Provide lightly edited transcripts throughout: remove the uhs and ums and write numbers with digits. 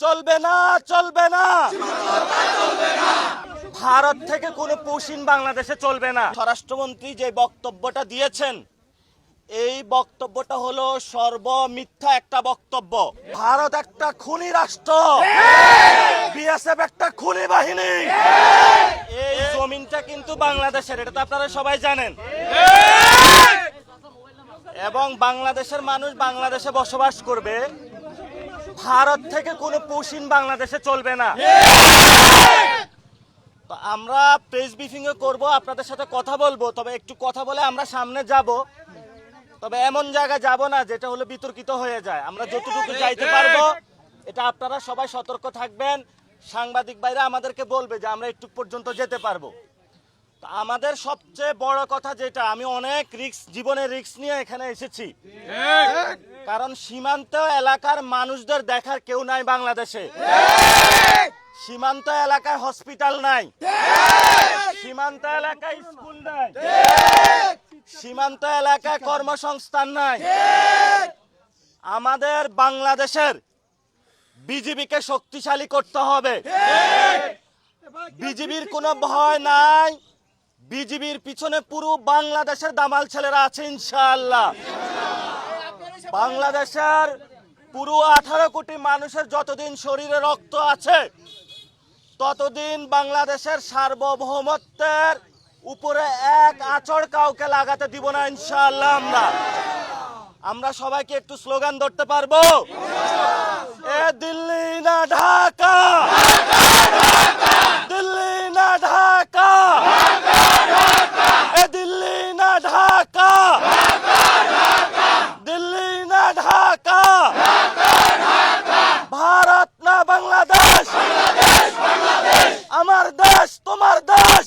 চলবে না, চলবে না, ভারত থেকে কোনো পুশিন বাংলাদেশে চলবে না। স্বরাষ্ট্রমন্ত্রী যে বক্তব্যটা দিয়েছেন, এই বক্তব্যটা হলো সর্বমিথ্যা একটা বক্তব্য। ভারত একটা খুনি রাষ্ট্র, বিএসএফ একটা খুনি বাহিনী। এই জমিনটা কিন্তু বাংলাদেশের, এটা তো আপনারা সবাই জানেন। এবং বাংলাদেশের মানুষ বাংলাদেশে বসবাস করবে। ভারত থেকে কোনো পুশিন বাংলাদেশে চলবে না। তো আমরা প্রেস ব্রিফিং করব, আপনাদের সাথে কথা বলবো, তবে একটু কথা বলে আমরা সামনে যাব। তবে এমন জায়গায় যাব না যেটা হলো বিতর্কিত হয়ে যায়। আমরা যতটুকু যাইতে পারবো, এটা আপনারা সবাই সতর্ক থাকবেন। সাংবাদিক ভাইরা আমাদেরকে বলবে যে আমরা একটু পর্যন্ত যেতে পারবো। তো আমাদের সবচেয়ে বড় কথা যেটা, আমি অনেক রিস্ক, জীবনের রিস্ক নিয়ে এখানে এসেছি, কারণ সীমান্ত এলাকার মানুষদের দেখার কেউ নাই বাংলাদেশে। সীমান্ত এলাকায় হসপিটাল নাই, সীমান্ত এলাকায় স্কুল নাই, সীমান্ত এলাকায় কর্মসংস্থান নাই। আমাদের বাংলাদেশের বিজিবিকে শক্তিশালী করতে হবে। বিজিবির কোনো ভয় নাই। বিজিবির পিছনে পুরো বাংলাদেশের দামাল ছেলেরা আছে ইনশাআল্লাহ। বাংলাদেশের পুরো 18 কোটি মানুষের যতদিন শরীরে রক্ত আছে, ততদিন বাংলাদেশের সার্বভৌমত্বের উপরে এক আঁচড় কাউকে লাগাতে দিব না ইনশাআল্লাহ। আমরা সবাইকে একটু স্লোগান ধরতে পারবো? এ দিল্লি না ঢাকা, দিল্লি না ঢাকা, এ দিল্লি না ঢাকা, দিল্লি না ঢাকা, ভারত না বাংলাদেশ, আমার দেশ তোমার দেশ,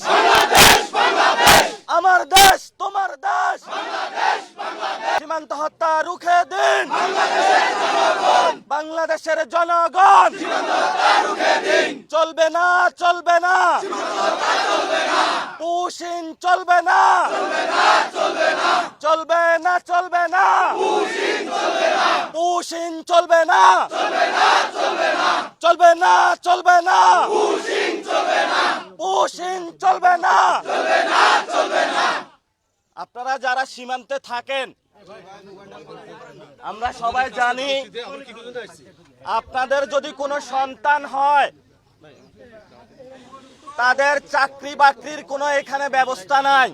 আমার দেশ তোমার দেশ। সীমান্ত হত্যা রুখে দিন বাংলাদেশের জনগণ। চলবে না, চলবে না, পুশিন চলবে না, চলবে না, চলবে না, পুশিন চলবে না, চলবে না, চলবে না, পুশিন চলবে না। আপনারা যারা সীমান্তে থাকেন, আমরা সবাই জানি, আপনাদের যদি কোনো সন্তান হয়, তাদের চাকরি বাকরির কোনো এখানে ব্যবস্থা নাই।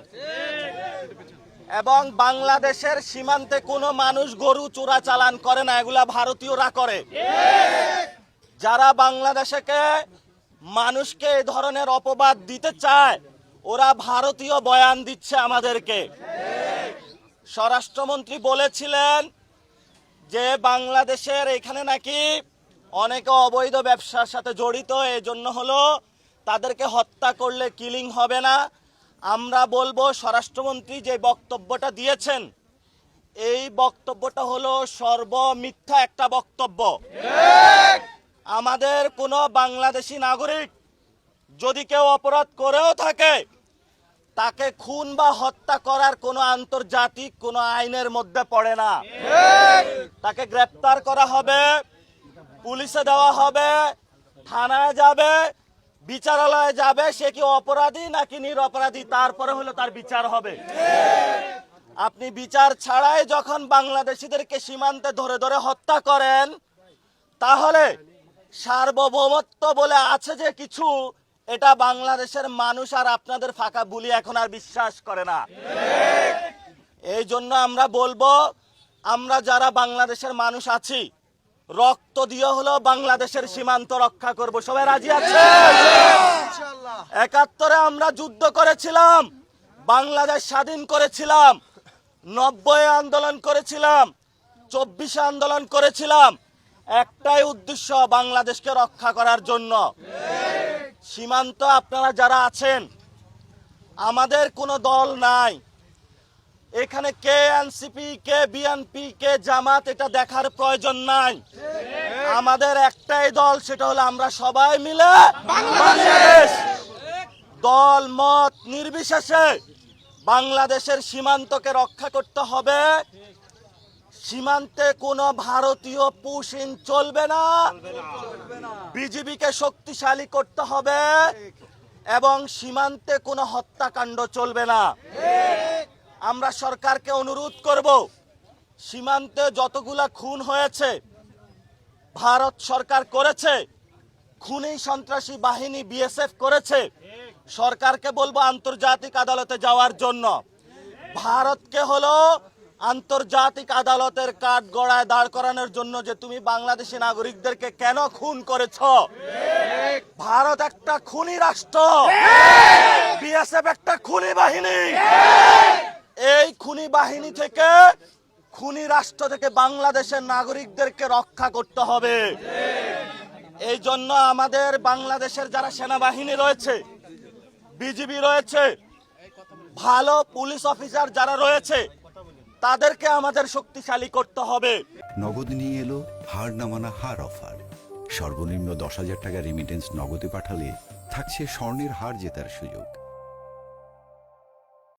এবং বাংলাদেশের সীমান্তে কোনো মানুষ গরু চোরাচালান করে না, এগুলা ভারতীয়রা করে। যারা বাংলাদেশকে মানুষকে এই ধরনের অপবাদ দিতে চায়, ওরা ভারতীয় বয়ান দিচ্ছে আমাদেরকে। স্বরাষ্ট্রমন্ত্রী বলেছিলেন যে বাংলাদেশের এখানে নাকি অনেকে অবৈধ ব্যবসার সাথে জড়িত, এই জন্য হলো তাদেরকে হত্যা করলে কিলিং হবে না। আমরা বলবো, স্বরাষ্ট্রমন্ত্রী যে বক্তব্যটা দিয়েছেন, এই বক্তব্যটা হলো সর্বমিথ্যা একটা বক্তব্য। আমাদের কোনো বাংলাদেশি নাগরিক যদি কেউ অপরাধ করেও থাকে, তাকে খুন বা হত্যা করার কোনো আন্তর্জাতিক কোনো আইনের মধ্যে পড়ে না। তাকে গ্রেপ্তার করা হবে, পুলিশে দেওয়া হবে, থানায় যাবে, বিচারালয়ে যাবে, সে কি অপরাধী নাকি নিরপরাধী, তারপরে হলো তার বিচার হবে। আপনি বিচার ছাড়াই যখন বাংলাদেশিদেরকে সীমান্তে ধরে ধরে হত্যা করেন, তাহলে সার্বভৌমত্ব বলে আছে যে কিছু, এটা বাংলাদেশের মানুষ আর আপনাদের ফাঁকা বুলি এখন আর বিশ্বাস করে না। এই জন্য আমরা বলবো, আমরা যারা বাংলাদেশের মানুষ আছি, রক্ত দিয়ে হলো বাংলাদেশের সীমান্ত রক্ষা করব। সবাই রাজি আছে? 71-এ আমরা যুদ্ধ করেছিলাম, বাংলাদেশ স্বাধীন করেছিলাম, 90-এ আন্দোলন করেছিলাম, 24-এ আন্দোলন করেছিলাম, একটাই উদ্দেশ্য, বাংলাদেশকে রক্ষা করার জন্য। সীমান্ত আপনারা যারা আছেন, আমাদের কোনো দল নাই এখানে, কে এনসিপি, কে বিএনপি, কে জামাত, এটা দেখার প্রয়োজন নাই। আমাদের একটাই দল, সেটা হলো আমরা সবাই মিলে বাংলাদেশ। দল মত নির্বিশেষে বাংলাদেশের সীমান্তকে রক্ষা করতে হবে। সীমান্তে কোনো ভারতীয় পুশিন চলবে না। বিজিবিকে শক্তিশালী করতে হবে এবং সীমান্তে কোনো হত্যাকাণ্ড চলবে না। আমরা সরকারকে অনুরোধ করব, সীমান্তে যতগুলা খুন হয়েছে ভারত সরকার করেছে, খুনি সন্ত্রাসী বাহিনী বিএসএফ করেছে, সরকারকে বলবো আন্তর্জাতিক আদালতে যাওয়ার জন্য। ভারতকে হলো আন্তর্জাতিক আদালতের কাঠগড়ায় দাঁড় করানোর জন্য যে তুমি বাংলাদেশি নাগরিকদেরকে কেন খুন করেছ। ভারত একটা খুনি রাষ্ট্র, বিএসএফ একটা খুনি বাহিনী। এই খুনি বাহিনী থেকে, খুনি রাষ্ট্র থেকে বাংলাদেশের নাগরিকদেরকে রক্ষা করতে হবে। এই জন্য আমাদের বাংলাদেশের যারা সেনাবাহিনী রয়েছে, বিজিবি রয়েছে, ভালো পুলিশ অফিসার যারা রয়েছে, তাদেরকে আমাদের শক্তিশালী করতে হবে। নগদ নিয়ে এলো হার না মানা হার অফার। সর্বনিম্ন 10,000 টাকা রেমিটেন্স নগদে পাঠালে থাকছে স্বর্ণের হার জেতার সুযোগ।